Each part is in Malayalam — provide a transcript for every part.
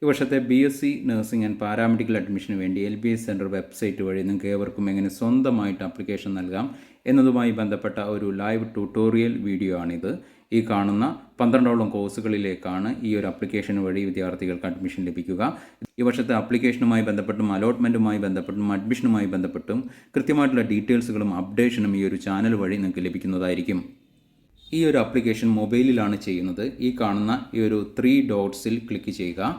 ഈ വർഷത്തെ BSc നഴ്സിംഗ് ആൻഡ് പാരാമെഡിക്കൽ അഡ്മിഷന് വേണ്ടി LBS സെൻറ്റർ വെബ്സൈറ്റ് വഴി നിങ്ങൾക്ക് ഏവർക്കും എങ്ങനെ സ്വന്തമായിട്ട് ആപ്ലിക്കേഷൻ നൽകാം എന്നതുമായി ബന്ധപ്പെട്ട ഒരു ലൈവ് ട്യൂട്ടോറിയൽ വീഡിയോ ആണിത്. ഈ കാണുന്ന 12ഓളം കോഴ്സുകളിലേക്കാണ് ഈ ഒരു ആപ്ലിക്കേഷൻ വഴി വിദ്യാർത്ഥികൾക്ക് അഡ്മിഷൻ ലഭിക്കുക. ഈ വർഷത്തെ ആപ്ലിക്കേഷനുമായി ബന്ധപ്പെട്ടും അലോട്ട്മെൻറ്റുമായി ബന്ധപ്പെട്ടും അഡ്മിഷനുമായി ബന്ധപ്പെട്ടും കൃത്യമായിട്ടുള്ള ഡീറ്റെയിൽസുകളും അപ്ഡേഷനും ഈ ഒരു ചാനൽ വഴി നിങ്ങൾക്ക് ലഭിക്കുന്നതായിരിക്കും. ഈ ഒരു ആപ്ലിക്കേഷൻ മൊബൈലിലാണ് ചെയ്യുന്നത്. ഈ കാണുന്ന ഈ ഒരു 3 ഡോട്ട്സിൽ ക്ലിക്ക് ചെയ്യുക.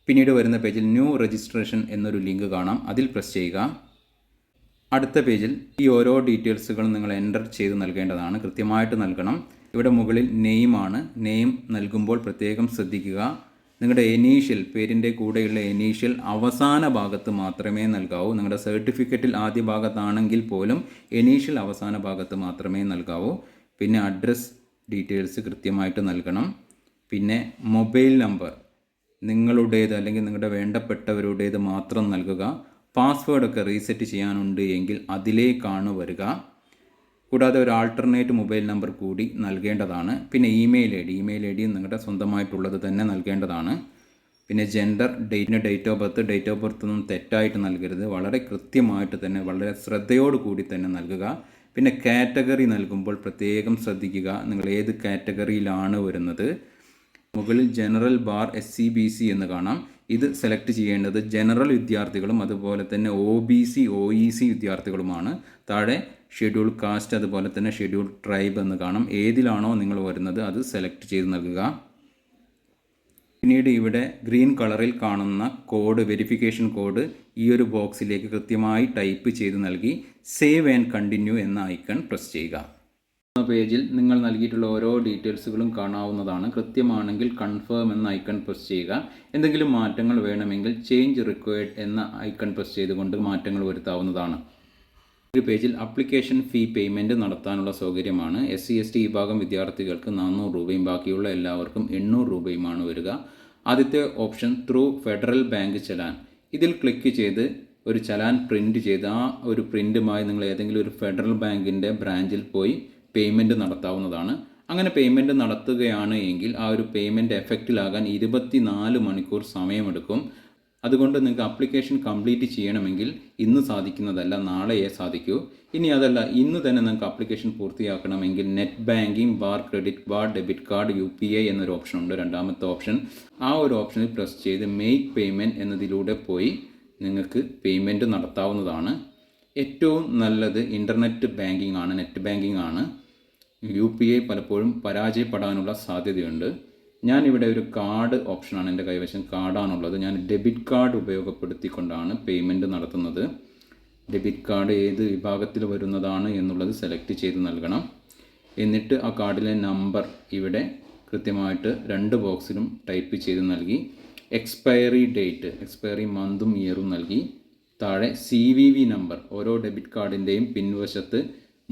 പിന്നീട് വരുന്ന പേജിൽ ന്യൂ രജിസ്ട്രേഷൻ എന്നൊരു ലിങ്ക് കാണാം, അതിൽ പ്രസ് ചെയ്യുക. അടുത്ത പേജിൽ ഈ ഓരോ ഡീറ്റെയിൽസുകളും നിങ്ങൾ എൻ്റർ ചെയ്ത് നൽകേണ്ടതാണ്, കൃത്യമായിട്ട് നൽകണം. ഇവിടെ മുകളിൽ നെയിമാണ്. നെയിം നൽകുമ്പോൾ പ്രത്യേകം ശ്രദ്ധിക്കുക. നിങ്ങളുടെ ഇനീഷ്യൽ, പേരിൻ്റെ കൂടെയുള്ള ഇനീഷ്യൽ അവസാന ഭാഗത്ത് മാത്രമേ നൽകാവൂ. നിങ്ങളുടെ സർട്ടിഫിക്കറ്റിൽ ആദ്യ ഭാഗത്താണെങ്കിൽ പോലും ഇനീഷ്യൽ അവസാന ഭാഗത്ത് മാത്രമേ നൽകാവൂ. പിന്നെ അഡ്രസ് ഡീറ്റെയിൽസ് കൃത്യമായിട്ട് നൽകണം. പിന്നെ മൊബൈൽ നമ്പർ നിങ്ങളുടേത് അല്ലെങ്കിൽ നിങ്ങളുടെ വേണ്ടപ്പെട്ടവരുടേത് മാത്രം നൽകുക. പാസ്വേഡൊക്കെ റീസെറ്റ് ചെയ്യാനുണ്ട് എങ്കിൽ അതിലേക്കാണ് വരിക. കൂടാതെ ഒരു ആൾട്ടർനേറ്റ് മൊബൈൽ നമ്പർ കൂടി നൽകേണ്ടതാണ്. പിന്നെ ഇമെയിൽ ഐ ഡി നിങ്ങളുടെ സ്വന്തമായിട്ടുള്ളത് തന്നെ നൽകേണ്ടതാണ്. പിന്നെ ജെൻഡർ, ഡേറ്റ് ഓഫ് ബർത്ത് ഒന്നും തെറ്റായിട്ട് നൽകരുത്. വളരെ കൃത്യമായിട്ട് തന്നെ, വളരെ ശ്രദ്ധയോട് കൂടി തന്നെ നൽകുക. പിന്നെ കാറ്റഗറി നൽകുമ്പോൾ പ്രത്യേകം ശ്രദ്ധിക്കുക, നിങ്ങൾ ഏത് കാറ്റഗറിയിലാണ് വരുന്നത്. മുകളിൽ ജനറൽ ബാർ SC/BC എന്ന് കാണാം. ഇത് സെലക്ട് ചെയ്യേണ്ടത് ജനറൽ വിദ്യാർത്ഥികളും അതുപോലെ തന്നെ OBC OEC വിദ്യാർത്ഥികളുമാണ്. താഴെ ഷെഡ്യൂൾ കാസ്റ്റ് അതുപോലെ തന്നെ ഷെഡ്യൂൾ ട്രൈബ് എന്ന് കാണാം. ഏതിലാണോ നിങ്ങൾ വരുന്നത് അത് സെലക്ട് ചെയ്ത് നൽകുക. പിന്നീട് ഇവിടെ ഗ്രീൻ കളറിൽ കാണുന്ന കോഡ്, വെരിഫിക്കേഷൻ കോഡ് ഈ ഒരു ബോക്സിലേക്ക് കൃത്യമായി ടൈപ്പ് ചെയ്ത് നൽകി സേവ് ആൻഡ് കണ്ടിന്യൂ എന്ന ഐക്കൺ പ്രസ് ചെയ്യുക. പേജിൽ നിങ്ങൾ നൽകിയിട്ടുള്ള ഓരോ ഡീറ്റെയിൽസുകളും കാണാവുന്നതാണ്. കൃത്യമാണെങ്കിൽ കൺഫേം എന്ന ഐക്കൺ പ്രസ് ചെയ്യുക. എന്തെങ്കിലും മാറ്റങ്ങൾ വേണമെങ്കിൽ ചേഞ്ച് റിക്വയർഡ് എന്ന ഐക്കൺ പ്രസ് ചെയ്തുകൊണ്ട് മാറ്റങ്ങൾ വരുത്താവുന്നതാണ്. ഒരു പേജിൽ ആപ്ലിക്കേഷൻ ഫീ പേയ്മെൻറ്റ് നടത്താനുള്ള സൗകര്യമാണ്. SC/ST വിഭാഗം വിദ്യാർത്ഥികൾക്ക് 400 രൂപയും ബാക്കിയുള്ള എല്ലാവർക്കും 800 രൂപയുമാണ് വരിക. ആദ്യത്തെ option through federal bank challan. ഇതിൽ ക്ലിക്ക് ചെയ്ത് ഒരു ചലാൻ പ്രിൻറ്റ് ചെയ്ത് ആ ഒരു പ്രിൻറ്റുമായി നിങ്ങൾ ഏതെങ്കിലും ഒരു ഫെഡറൽ ബാങ്കിൻ്റെ ബ്രാഞ്ചിൽ പോയി പേയ്മെൻറ്റ് നടത്താവുന്നതാണ്. അങ്ങനെ പേയ്മെൻറ്റ് നടത്തുകയാണ് എങ്കിൽ ആ ഒരു പേയ്മെൻറ്റ് എഫക്റ്റിലാകാൻ 24 മണിക്കൂർ സമയമെടുക്കും. അതുകൊണ്ട് നിങ്ങൾക്ക് ആപ്ലിക്കേഷൻ കംപ്ലീറ്റ് ചെയ്യണമെങ്കിൽ ഇന്ന് സാധിക്കുന്നതല്ല, നാളെയേ സാധിക്കൂ. ഇനി അതല്ല, ഇന്ന് തന്നെ നിങ്ങൾക്ക് ആപ്ലിക്കേഷൻ പൂർത്തിയാക്കണമെങ്കിൽ net banking credit card, debit card, UPI എന്നൊരു ഓപ്ഷൻ ഉണ്ട്, രണ്ടാമത്തെ ഓപ്ഷൻ. ആ ഒരു ഓപ്ഷനിൽ പ്രസ് ചെയ്ത് മെയ്ക്ക് പേയ്മെൻറ്റ് എന്നതിലൂടെ പോയി നിങ്ങൾക്ക് പേയ്മെൻറ്റ് നടത്താവുന്നതാണ്. ഏറ്റവും നല്ലത് ഇൻ്റർനെറ്റ് ബാങ്കിങ് ആണ്, നെറ്റ് ബാങ്കിങ് ആണ്. UPI പലപ്പോഴും പരാജയപ്പെടാനുള്ള സാധ്യതയുണ്ട്. ഞാനിവിടെ ഒരു കാർഡ് ഓപ്ഷനാണ് എൻ്റെ കൈവശം, കാർഡാണുള്ളത്. ഞാൻ ഡെബിറ്റ് കാർഡ് ഉപയോഗപ്പെടുത്തിക്കൊണ്ടാണ് പേയ്മെൻറ്റ് നടത്തുന്നത്. ഡെബിറ്റ് കാർഡ് ഏത് വിഭാഗത്തിൽ വരുന്നതാണ് എന്നുള്ളത് സെലക്ട് ചെയ്ത് നൽകണം. എന്നിട്ട് ആ കാർഡിലെ നമ്പർ ഇവിടെ കൃത്യമായിട്ട് 2 ബോക്സിലും ടൈപ്പ് ചെയ്ത് നൽകി എക്സ്പയറി ഡേറ്റ്, എക്സ്പയറി മന്തും ഇയറും നൽകി താഴെ CVV നമ്പർ, ഓരോ ഡെബിറ്റ് കാർഡിൻ്റെയും പിൻവശത്ത്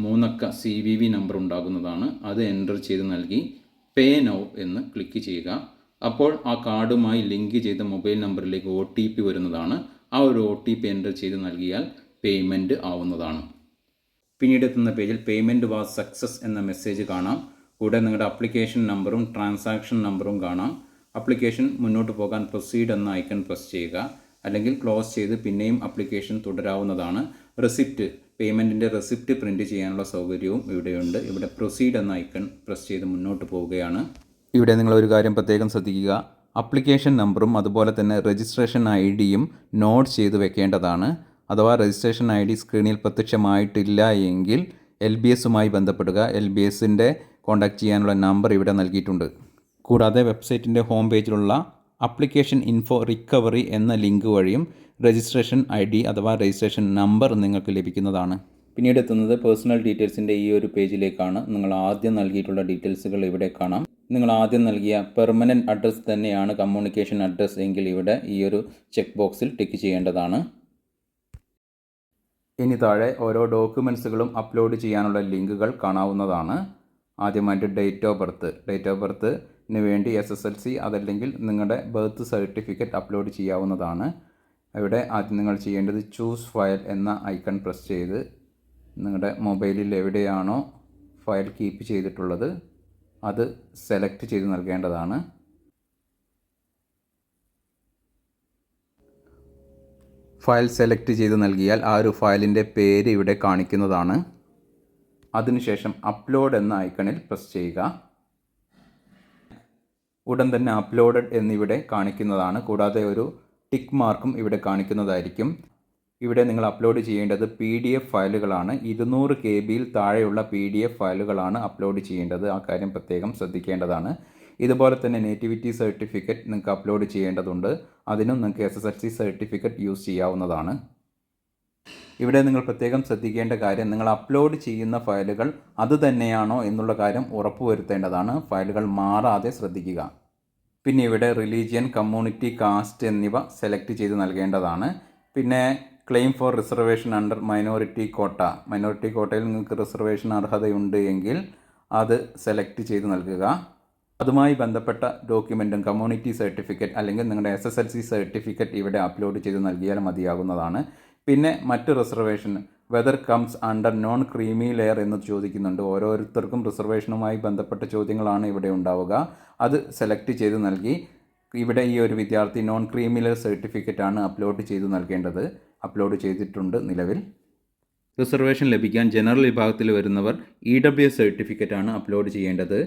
3 അക്ക CVV നമ്പർ ഉണ്ടാകുന്നതാണ്. അത് എൻ്റർ ചെയ്ത് നൽകി പേ നൗ എന്ന് ക്ലിക്ക് ചെയ്യുക. അപ്പോൾ ആ കാർഡുമായി ലിങ്ക് ചെയ്ത മൊബൈൽ നമ്പറിലേക്ക് OTP വരുന്നതാണ്. ആ ഒരു OTP എൻ്റർ ചെയ്ത് നൽകിയാൽ പേയ്മെൻറ്റ് ആവുന്നതാണ്. പിന്നീട് എത്തുന്ന പേജിൽ പേയ്മെൻറ്റ് വാസ് സക്സസ് എന്ന മെസ്സേജ് കാണാം. കൂടെ നിങ്ങളുടെ ആപ്ലിക്കേഷൻ നമ്പറും ട്രാൻസാക്ഷൻ നമ്പറും കാണാം. ആപ്ലിക്കേഷൻ മുന്നോട്ട് പോകാൻ പ്രൊസീഡ് എന്ന ഐക്കൺ പ്രസ് ചെയ്യുക. അല്ലെങ്കിൽ ക്ലോസ് ചെയ്ത് പിന്നെയും ആപ്ലിക്കേഷൻ തുടരാവുന്നതാണ്. റെസിപ്റ്റ്, പേയ്മെൻറ്റിൻ്റെ റെസിപ്റ്റ് പ്രിൻറ്റ് ചെയ്യാനുള്ള സൗകര്യവും ഇവിടെയുണ്ട്. ഇവിടെ പ്രൊസീഡ് എന്ന ഐക്കൺ പ്രസ് ചെയ്ത് മുന്നോട്ട് പോവുകയാണ്. ഇവിടെ നിങ്ങളൊരു കാര്യം പ്രത്യേകം ശ്രദ്ധിക്കുക, ആപ്ലിക്കേഷൻ നമ്പറും അതുപോലെ തന്നെ രജിസ്ട്രേഷൻ ID-യും നോട്ട് ചെയ്ത് വെക്കേണ്ടതാണ്. അഥവാ രജിസ്ട്രേഷൻ ID സ്ക്രീനിൽ പ്രത്യക്ഷമായിട്ടില്ല എങ്കിൽ LBSുമായി ബന്ധപ്പെടുക. LBSൻ്റെ കോൺടാക്റ്റ് ചെയ്യാനുള്ള നമ്പർ ഇവിടെ നൽകിയിട്ടുണ്ട്. കൂടാതെ വെബ്സൈറ്റിൻ്റെ ഹോം പേജിലുള്ള ആപ്ലിക്കേഷൻ ഇൻഫോ റിക്കവറി എന്ന ലിങ്ക് വഴിയും രജിസ്ട്രേഷൻ ID അഥവാ രജിസ്ട്രേഷൻ നമ്പർ നിങ്ങൾക്ക് ലഭിക്കുന്നതാണ്. പിന്നീട് എത്തുന്നത് പേഴ്സണൽ ഡീറ്റെയിൽസിൻ്റെ ഈ ഒരു പേജിലേക്കാണ്. നിങ്ങൾ ആദ്യം നൽകിയിട്ടുള്ള ഡീറ്റെയിൽസുകൾ ഇവിടെ കാണാം. നിങ്ങൾ ആദ്യം നൽകിയ പെർമനൻറ്റ് അഡ്രസ്സ് തന്നെയാണ് കമ്മ്യൂണിക്കേഷൻ അഡ്രസ്സ് എങ്കിൽ ഇവിടെ ഈ ഒരു ചെക്ക് ബോക്സിൽ ടിക്ക് ചെയ്യേണ്ടതാണ്. ഇനി താഴെ ഓരോ ഡോക്യുമെൻറ്റ്സുകളും അപ്ലോഡ് ചെയ്യാനുള്ള ലിങ്കുകൾ കാണാവുന്നതാണ്. ആദ്യമായിട്ട് ഡേറ്റ് ഓഫ് ബർത്തിന് വേണ്ടി SSLC അതല്ലെങ്കിൽ നിങ്ങളുടെ ബർത്ത് സർട്ടിഫിക്കറ്റ് അപ്ലോഡ് ചെയ്യാവുന്നതാണ്. ഇവിടെ ആദ്യം നിങ്ങൾ ചെയ്യേണ്ടത് ചൂസ് ഫയൽ എന്ന ഐക്കൺ പ്രസ് ചെയ്ത് നിങ്ങളുടെ മൊബൈലിൽ എവിടെയാണോ ഫയൽ കീപ്പ് ചെയ്തിട്ടുള്ളത് അത് സെലക്ട് ചെയ്ത് നൽകേണ്ടതാണ്. ഫയൽ സെലക്ട് ചെയ്ത് നൽകിയാൽ ആ ഒരു ഫയലിൻ്റെ പേര് ഇവിടെ കാണിക്കുന്നതാണ്. അതിനുശേഷം അപ്ലോഡ് എന്ന ഐക്കണിൽ പ്രസ് ചെയ്യുക. ഉടൻ തന്നെ അപ്ലോഡഡ് എന്നിവിടെ കാണിക്കുന്നതാണ്. കൂടാതെ ഒരു ടിക്ക് മാർക്കും ഇവിടെ കാണിക്കുന്നതായിരിക്കും. ഇവിടെ നിങ്ങൾ അപ്ലോഡ് ചെയ്യേണ്ടത് PDF ഫയലുകളാണ്. 200 KB താഴെയുള്ള PDF ഫയലുകളാണ് അപ്ലോഡ് ചെയ്യേണ്ടത്. ആ കാര്യം പ്രത്യേകം ശ്രദ്ധിക്കേണ്ടതാണ്. ഇതുപോലെ തന്നെ നേറ്റിവിറ്റി സർട്ടിഫിക്കറ്റ് നിങ്ങൾക്ക് അപ്ലോഡ് ചെയ്യേണ്ടതുണ്ട്. അതിനും നിങ്ങൾക്ക് SSLC സർട്ടിഫിക്കറ്റ് യൂസ് ചെയ്യാവുന്നതാണ്. ഇവിടെ നിങ്ങൾ പ്രത്യേകം ശ്രദ്ധിക്കേണ്ട കാര്യം, നിങ്ങൾ അപ്ലോഡ് ചെയ്യുന്ന ഫയലുകൾ അത് തന്നെയാണോ എന്നുള്ള കാര്യം ഉറപ്പുവരുത്തേണ്ടതാണ്. ഫയലുകൾ മാറാതെ ശ്രദ്ധിക്കുക. പിന്നെ ഇവിടെ റിലീജിയൻ, കമ്മ്യൂണിറ്റി, കാസ്റ്റ് എന്നിവ സെലക്ട് ചെയ്ത് നൽകേണ്ടതാണ്. പിന്നെ claim four reservation under minority കോട്ടയിൽ നിങ്ങൾക്ക് റിസർവേഷൻ അർഹതയുണ്ട് എങ്കിൽ അത് സെലക്ട് ചെയ്ത് നൽകുക. അതുമായി ബന്ധപ്പെട്ട ഡോക്യുമെൻറ്റും കമ്മ്യൂണിറ്റി സർട്ടിഫിക്കറ്റ് അല്ലെങ്കിൽ നിങ്ങളുടെ SSLC സർട്ടിഫിക്കറ്റ് ഇവിടെ അപ്ലോഡ് ചെയ്ത് നൽകിയാൽ മതിയാകുന്നതാണ്. പിന്നെ മറ്റ് reservation whether comes under non creamy layer എന്ന് ചോദിക്കുന്നുണ്ട്. ഓരോരുത്തർക്കും റിസർവേഷനുമായി ബന്ധപ്പെട്ട ചോദ്യങ്ങളാണ് ഇവിടെ ഉണ്ടാവുക. അത് സെലക്ട് ചെയ്ത് നൽകി ഇവിടെ ഈ ഒരു വിദ്യാർത്ഥി നോൺ ക്രീമി ലെയർ സർട്ടിഫിക്കറ്റാണ് അപ്ലോഡ് ചെയ്ത് നൽകേണ്ടത്. അപ്ലോഡ് ചെയ്തിട്ടുണ്ട് നിലവിൽ. റിസർവേഷൻ ലഭിക്കാൻ ജനറൽ വിഭാഗത്തിൽ വരുന്നവർ EWS സർട്ടിഫിക്കറ്റാണ് അപ്ലോഡ് ചെയ്യേണ്ടത്.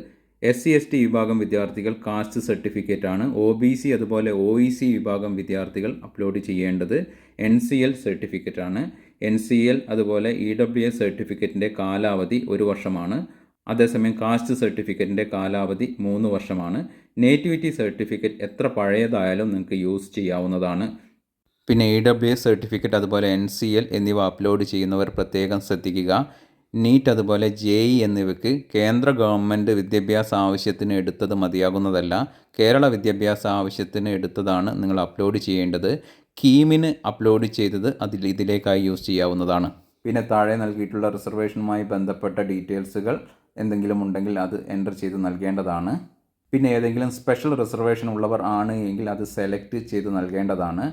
SC/ST വിഭാഗം വിദ്യാർത്ഥികൾ കാസ്റ്റ് സർട്ടിഫിക്കറ്റാണ്. OBC അതുപോലെ OEC വിഭാഗം വിദ്യാർത്ഥികൾ അപ്ലോഡ് ചെയ്യേണ്ടത് NCL സർട്ടിഫിക്കറ്റാണ്. NCL അതുപോലെ EWS സർട്ടിഫിക്കറ്റിൻ്റെ കാലാവധി 1 വർഷമാണ്. അതേസമയം കാസ്റ്റ് സർട്ടിഫിക്കറ്റിൻ്റെ കാലാവധി 3 വർഷമാണ്. നേറ്റിവിറ്റി സർട്ടിഫിക്കറ്റ് എത്ര പഴയതായാലും നിങ്ങൾക്ക് യൂസ് ചെയ്യാവുന്നതാണ്. പിന്നെ EWS സർട്ടിഫിക്കറ്റ് അതുപോലെ NCL എന്നിവ അപ്ലോഡ് ചെയ്യുന്നവർ പ്രത്യേകം ശ്രദ്ധിക്കുക. നീറ്റ് അതുപോലെ JEE എന്നിവയ്ക്ക് കേന്ദ്ര ഗവൺമെൻറ് വിദ്യാഭ്യാസ ആവശ്യത്തിന് എടുത്തത് മതിയാകുന്നതല്ല. കേരള വിദ്യാഭ്യാസ ആവശ്യത്തിന് എടുത്തതാണ് നിങ്ങൾ അപ്ലോഡ് ചെയ്യേണ്ടത്. കീമിന് അപ്ലോഡ് ചെയ്തത് ഇതിലേക്കായി യൂസ് ചെയ്യാവുന്നതാണ്. പിന്നെ താഴെ നൽകിയിട്ടുള്ള റിസർവേഷനുമായി ബന്ധപ്പെട്ട ഡീറ്റെയിൽസുകൾ എന്തെങ്കിലും ഉണ്ടെങ്കിൽ അത് എൻ്റർ ചെയ്ത് നൽകേണ്ടതാണ്. പിന്നെ ഏതെങ്കിലും സ്പെഷ്യൽ റിസർവേഷൻ ഉള്ളവർ ആണ് എങ്കിൽ അത് സെലക്ട് ചെയ്ത് നൽകേണ്ടതാണ്.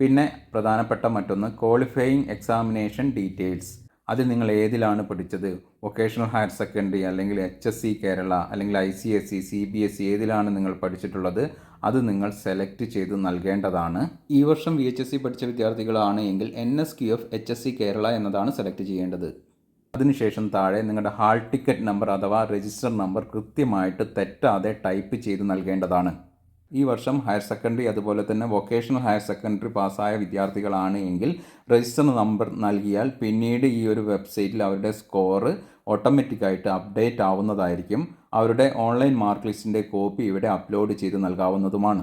പിന്നെ പ്രധാനപ്പെട്ട മറ്റൊന്ന് ക്വാളിഫയിങ് എക്സാമിനേഷൻ ഡീറ്റെയിൽസ്. അതിൽ നിങ്ങൾ ഏതിലാണ് പഠിച്ചത്, വൊക്കേഷണൽ ഹയർ സെക്കൻഡറി അല്ലെങ്കിൽ HSC കേരള അല്ലെങ്കിൽ ICSE, CBSE ഏതിലാണ് നിങ്ങൾ പഠിച്ചിട്ടുള്ളത് അത് നിങ്ങൾ സെലക്ട് ചെയ്ത് നൽകേണ്ടതാണ്. ഈ വർഷം VHSC പഠിച്ച വിദ്യാർത്ഥികളാണ് എങ്കിൽ NSQF HSC കേരള എന്നതാണ് സെലക്ട് ചെയ്യേണ്ടത്. അതിനുശേഷം താഴെ നിങ്ങളുടെ ഹാൾ ടിക്കറ്റ് നമ്പർ അഥവാ രജിസ്റ്റർ നമ്പർ കൃത്യമായിട്ട് തെറ്റാതെ ടൈപ്പ് ചെയ്ത് നൽകേണ്ടതാണ്. ഈ വർഷം ഹയർ സെക്കൻഡറി അതുപോലെ തന്നെ വൊക്കേഷണൽ ഹയർ സെക്കൻഡറി പാസ്സായ വിദ്യാർത്ഥികളാണ് എങ്കിൽ രജിസ്റ്റർ നമ്പർ നൽകിയാൽ പിന്നീട് ഈ ഒരു വെബ്സൈറ്റിൽ അവരുടെ സ്കോർ ഓട്ടോമാറ്റിക്കായിട്ട് അപ്ഡേറ്റ് ആവുന്നതായിരിക്കും. അവരുടെ ഓൺലൈൻ മാർക്ക് ലിസ്റ്റിൻ്റെ കോപ്പി ഇവിടെ അപ്ലോഡ് ചെയ്ത് നൽകാവുന്നതുമാണ്.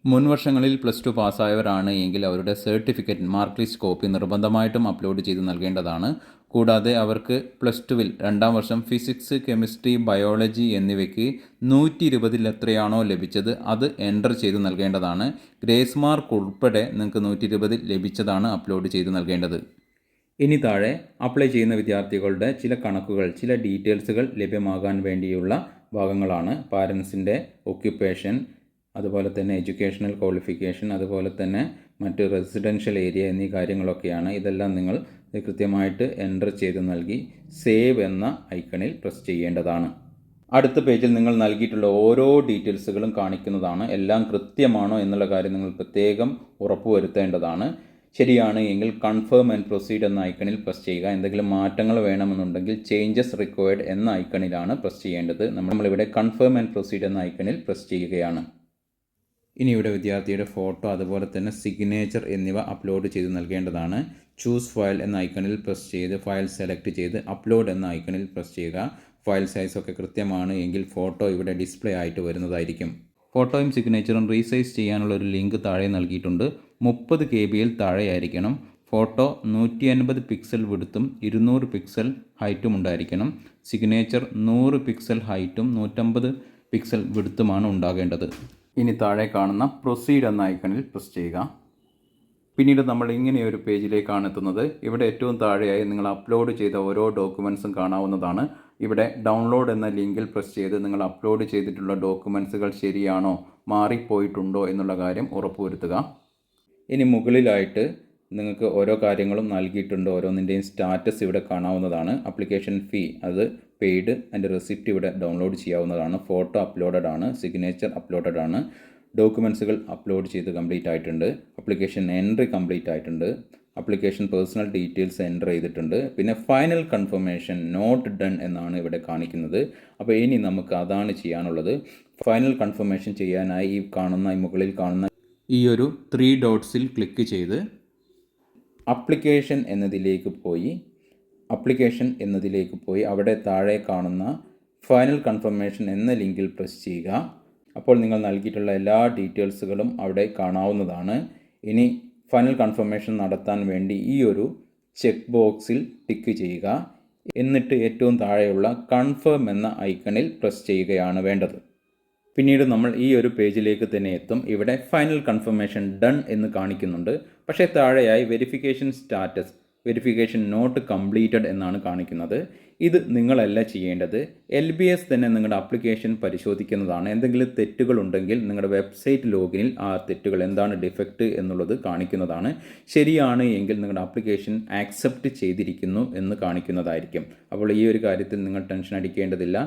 മുൻ വർഷങ്ങളിൽ +2 പാസ്സായവരാണ് എങ്കിൽ അവരുടെ സർട്ടിഫിക്കറ്റ് മാർക്ക് ലിസ്റ്റ് കോപ്പി നിർബന്ധമായിട്ടും അപ്ലോഡ് ചെയ്ത് നൽകേണ്ടതാണ്. കൂടാതെ അവർക്ക് +2-ൽ 2ാം വർഷം ഫിസിക്സ്, കെമിസ്ട്രി, ബയോളജി എന്നിവയ്ക്ക് 120-ൽ എത്രയാണോ ലഭിച്ചത് അത് എൻ്റർ ചെയ്ത് നൽകേണ്ടതാണ്. ഗ്രേസ് മാർക്ക് ഉൾപ്പെടെ നിങ്ങൾക്ക് 120-ൽ ലഭിച്ചതാണ് അപ്ലോഡ് ചെയ്ത് നൽകേണ്ടത്. ഇനി താഴെ അപ്ലൈ ചെയ്യുന്ന വിദ്യാർത്ഥികളുടെ ചില കണക്കുകൾ, ചില ഡീറ്റെയിൽസുകൾ ലഭ്യമാകാൻ വേണ്ടിയുള്ള ഭാഗങ്ങളാണ്. പാരൻസിൻ്റെ ഒക്യുപ്പേഷൻ, അതുപോലെ തന്നെ എഡ്യൂക്കേഷണൽ ക്വാളിഫിക്കേഷൻ, അതുപോലെ തന്നെ മറ്റ് റെസിഡൻഷ്യൽ ഏരിയ എന്നീ കാര്യങ്ങളൊക്കെയാണ്. ഇതെല്ലാം നിങ്ങൾ കൃത്യമായിട്ട് എൻ്റർ ചെയ്ത് നൽകി സേവ് എന്ന ഐക്കണിൽ പ്രസ് ചെയ്യേണ്ടതാണ്. അടുത്ത പേജിൽ നിങ്ങൾ നൽകിയിട്ടുള്ള ഓരോ ഡീറ്റെയിൽസുകളും കാണിക്കുന്നതാണ്. എല്ലാം കൃത്യമാണോ എന്നുള്ള കാര്യം നിങ്ങൾ പ്രത്യേകം ഉറപ്പുവരുത്തേണ്ടതാണ്. ശരിയാണ് എങ്കിൽ കൺഫേം ആൻഡ് പ്രൊസീഡ് എന്ന ഐക്കണിൽ പ്രസ് ചെയ്യുക. എന്തെങ്കിലും മാറ്റങ്ങൾ വേണമെന്നുണ്ടെങ്കിൽ ചേഞ്ചസ് റിക്വയർഡ് എന്ന ഐക്കണിലാണ് പ്രസ് ചെയ്യേണ്ടത്. നമ്മളിവിടെ കൺഫേം ആൻഡ് പ്രൊസീഡ് എന്ന ഐക്കണിൽ പ്രസ് ചെയ്യുകയാണ്. ഇനി ഇവിടെ വിദ്യാർത്ഥിയുടെ ഫോട്ടോ അതുപോലെ തന്നെ സിഗ്നേച്ചർ എന്നിവ അപ്ലോഡ് ചെയ്ത് നൽകേണ്ടതാണ്. ചൂസ് ഫയൽ എന്ന ഐക്കണിൽ പ്രസ് ചെയ്ത് ഫയൽ സെലക്ട് ചെയ്ത് അപ്ലോഡ് എന്ന ഐക്കണിൽ പ്രസ് ചെയ്യുക. ഫയൽ സൈസൊക്കെ കൃത്യമാണ് എങ്കിൽ ഫോട്ടോ ഇവിടെ ഡിസ്പ്ലേ ആയിട്ട് വരുന്നതായിരിക്കും. ഫോട്ടോയും സിഗ്നേച്ചറും റീസൈസ് ചെയ്യാനുള്ള ഒരു ലിങ്ക് താഴെ നൽകിയിട്ടുണ്ട്. 30 KB താഴെയായിരിക്കണം. ഫോട്ടോ 150 പിക്സൽ വിഡ്ത്തും 200 പിക്സൽ ഹൈറ്റും ഉണ്ടായിരിക്കണം. സിഗ്നേച്ചർ 100 പിക്സൽ ഹൈറ്റും 150 പിക്സൽ വിഡ്ത്തുമാണ് ഉണ്ടാകേണ്ടത്. ഇനി താഴെ കാണുന്ന പ്രൊസീഡ് എന്ന ഐക്കണിൽ പ്രസ് ചെയ്യുക. പിന്നീട് നമ്മൾ ഇങ്ങനെയൊരു പേജിലേക്കാണ് എത്തുന്നത്. ഇവിടെ ഏറ്റവും താഴെയായി നിങ്ങൾ അപ്ലോഡ് ചെയ്ത ഓരോ ഡോക്യുമെൻറ്റ്സും കാണാവുന്നതാണ്. ഇവിടെ ഡൗൺലോഡ് എന്ന ലിങ്കിൽ പ്രസ് ചെയ്ത് നിങ്ങൾ അപ്ലോഡ് ചെയ്തിട്ടുള്ള ഡോക്യുമെൻറ്റ്സുകൾ ശരിയാണോ, മാറിപ്പോയിട്ടുണ്ടോ എന്നുള്ള കാര്യം ഉറപ്പുവരുത്തുക. ഇനി മുകളിലായിട്ട് നിങ്ങൾക്ക് ഓരോ കാര്യങ്ങളും നൽകിയിട്ടുണ്ട്. ഓരോന്നിൻ്റെയും സ്റ്റാറ്റസ് ഇവിടെ കാണാവുന്നതാണ്. ആപ്ലിക്കേഷൻ ഫീ അത് പെയ്ഡ്, അതിൻ്റെ റെസിപ്റ്റ് ഇവിടെ ഡൗൺലോഡ് ചെയ്യാവുന്നതാണ്. ഫോട്ടോ അപ്ലോഡഡ് ആണ്, സിഗ്നേച്ചർ അപ്ലോഡഡ് ആണ്. ഡോക്യുമെൻറ്റ്സുകൾ അപ്ലോഡ് ചെയ്ത് കംപ്ലീറ്റ് ആയിട്ടുണ്ട്. ആപ്ലിക്കേഷൻ എൻട്രി കംപ്ലീറ്റ് ആയിട്ടുണ്ട്. ആപ്ലിക്കേഷൻ പേഴ്സണൽ ഡീറ്റെയിൽസ് എൻ്റർ ചെയ്തിട്ടുണ്ട്. പിന്നെ ഫൈനൽ കൺഫർമേഷൻ നോട്ട് ഡൺ എന്നാണ് ഇവിടെ കാണിക്കുന്നത്. അപ്പോൾ ഇനി നമുക്ക് അതാണ് ചെയ്യാനുള്ളത്. ഫൈനൽ കൺഫർമേഷൻ ചെയ്യാനായി ഈ മുകളിൽ കാണുന്ന ഈ ഒരു 3 ഡോട്ട്സിൽ ക്ലിക്ക് ചെയ്ത് ആപ്ലിക്കേഷൻ എന്നതിലേക്ക് പോയി അവിടെ താഴെ കാണുന്ന ഫൈനൽ കൺഫർമേഷൻ എന്ന ലിങ്കിൽ പ്രസ് ചെയ്യുക. അപ്പോൾ നിങ്ങൾ നൽകിയിട്ടുള്ള എല്ലാ ഡീറ്റെയിൽസുകളും അവിടെ കാണാവുന്നതാണ്. ഇനി ഫൈനൽ കൺഫർമേഷൻ നടത്താൻ വേണ്ടി ഈ ഒരു ചെക്ക് ബോക്സിൽ ടിക്ക് ചെയ്യുക. എന്നിട്ട് ഏറ്റവും താഴെയുള്ള കൺഫേം എന്ന ഐക്കണിൽ പ്രസ് ചെയ്യുകയാണ് വേണ്ടത്. പിന്നീട് നമ്മൾ ഈ ഒരു പേജിലേക്ക് തന്നെ എത്തും. ഇവിടെ ഫൈനൽ കൺഫർമേഷൻ ഡൺ എന്ന് കാണിക്കുന്നുണ്ട്. പക്ഷേ താഴെയായി വെരിഫിക്കേഷൻ നോട്ട് കംപ്ലീറ്റഡ് എന്നാണ് കാണിക്കുന്നത്. ഇത് നിങ്ങളല്ല ചെയ്യേണ്ടത്. LBS തന്നെ നിങ്ങളുടെ ആപ്ലിക്കേഷൻ പരിശോധിക്കുന്നതാണ്. എന്തെങ്കിലും തെറ്റുകളുണ്ടെങ്കിൽ നിങ്ങളുടെ വെബ്സൈറ്റ് ലോഗിനിൽ ആ തെറ്റുകൾ എന്താണ് ഡിഫക്റ്റ് എന്നുള്ളത് കാണിക്കുന്നതാണ്. ശരിയാണ് എങ്കിൽ നിങ്ങളുടെ ആപ്ലിക്കേഷൻ ആക്സെപ്റ്റ് ചെയ്തിരിക്കുന്നു എന്ന് കാണിക്കുന്നതായിരിക്കും. അപ്പോൾ ഈ ഒരു കാര്യത്തിൽ നിങ്ങൾ ടെൻഷൻ അടിക്കേണ്ടതില്ല.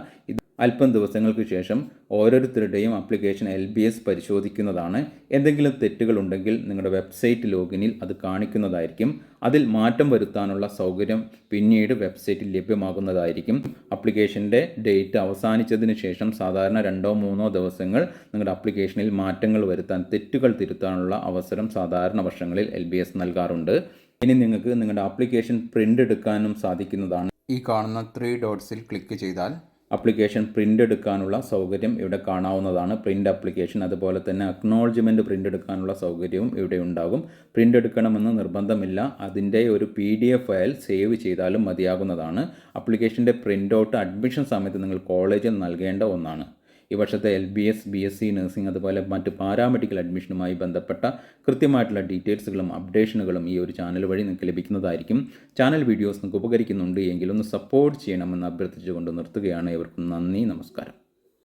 അല്പം ദിവസങ്ങൾക്ക് ശേഷം ഓരോരുത്തരുടെയും ആപ്ലിക്കേഷൻ LBS പരിശോധിക്കുന്നതാണ്. എന്തെങ്കിലും തെറ്റുകളുണ്ടെങ്കിൽ നിങ്ങളുടെ വെബ്സൈറ്റ് ലോഗിനിൽ അത് കാണിക്കുന്നതായിരിക്കും. അതിൽ മാറ്റം വരുത്താനുള്ള സൗകര്യം പിന്നീട് വെബ്സൈറ്റിൽ ലഭ്യമാകുന്നതായിരിക്കും. ആപ്ലിക്കേഷൻ്റെ ഡേറ്റ് അവസാനിച്ചതിന് ശേഷം സാധാരണ 2-3 ദിവസങ്ങൾ നിങ്ങളുടെ ആപ്ലിക്കേഷനിൽ മാറ്റങ്ങൾ വരുത്താൻ, തെറ്റുകൾ തിരുത്താനുള്ള അവസരം സാധാരണ വർഷങ്ങളിൽ LBS നൽകാറുണ്ട്. ഇനി നിങ്ങൾക്ക് നിങ്ങളുടെ ആപ്ലിക്കേഷൻ പ്രിൻ്റ് എടുക്കാനും സാധിക്കുന്നതാണ്. ഈ കാണുന്ന 3 ഡോട്ട്സിൽ ക്ലിക്ക് ചെയ്താൽ ആപ്ലിക്കേഷൻ പ്രിൻ്റ് എടുക്കാനുള്ള സൗകര്യം ഇവിടെ കാണാവുന്നതാണ്. പ്രിൻ്റ് ആപ്ലിക്കേഷൻ, അതുപോലെ തന്നെ അക്നോളജ്മെൻറ്റ് പ്രിൻ്റ് എടുക്കാനുള്ള സൗകര്യവും ഇവിടെ ഉണ്ടാകും. പ്രിൻ്റ് എടുക്കണമെന്ന് നിർബന്ധമില്ല. അതിൻ്റെ ഒരു PDF ഫയൽ സേവ് ചെയ്താലും മതിയാകുന്നതാണ്. ആപ്ലിക്കേഷൻ്റെ പ്രിൻ്റ് ഔട്ട് അഡ്മിഷൻ സമയത്ത് നിങ്ങൾ കോളേജിൽ നൽകേണ്ട ഒന്നാണ്. ഈ വർഷത്തെ LBS, BSc നഴ്സിംഗ് അതുപോലെ മറ്റ് പാരാമെഡിക്കൽ അഡ്മിഷനുമായി ബന്ധപ്പെട്ട കൃത്യമായിട്ടുള്ള ഡീറ്റെയിൽസുകളും അപ്ഡേഷനുകളും ഈ ഒരു ചാനൽ വഴി നിങ്ങൾക്ക് ലഭിക്കുന്നതായിരിക്കും. ചാനൽ വീഡിയോസ് നിങ്ങൾക്ക് ഉപകരിക്കുന്നുണ്ട് എങ്കിൽ ഒന്ന് സപ്പോർട്ട് ചെയ്യണമെന്ന് അഭ്യർത്ഥിച്ചുകൊണ്ട് നിർത്തുകയാണ്. ഏവർക്കും നന്ദി, നമസ്കാരം.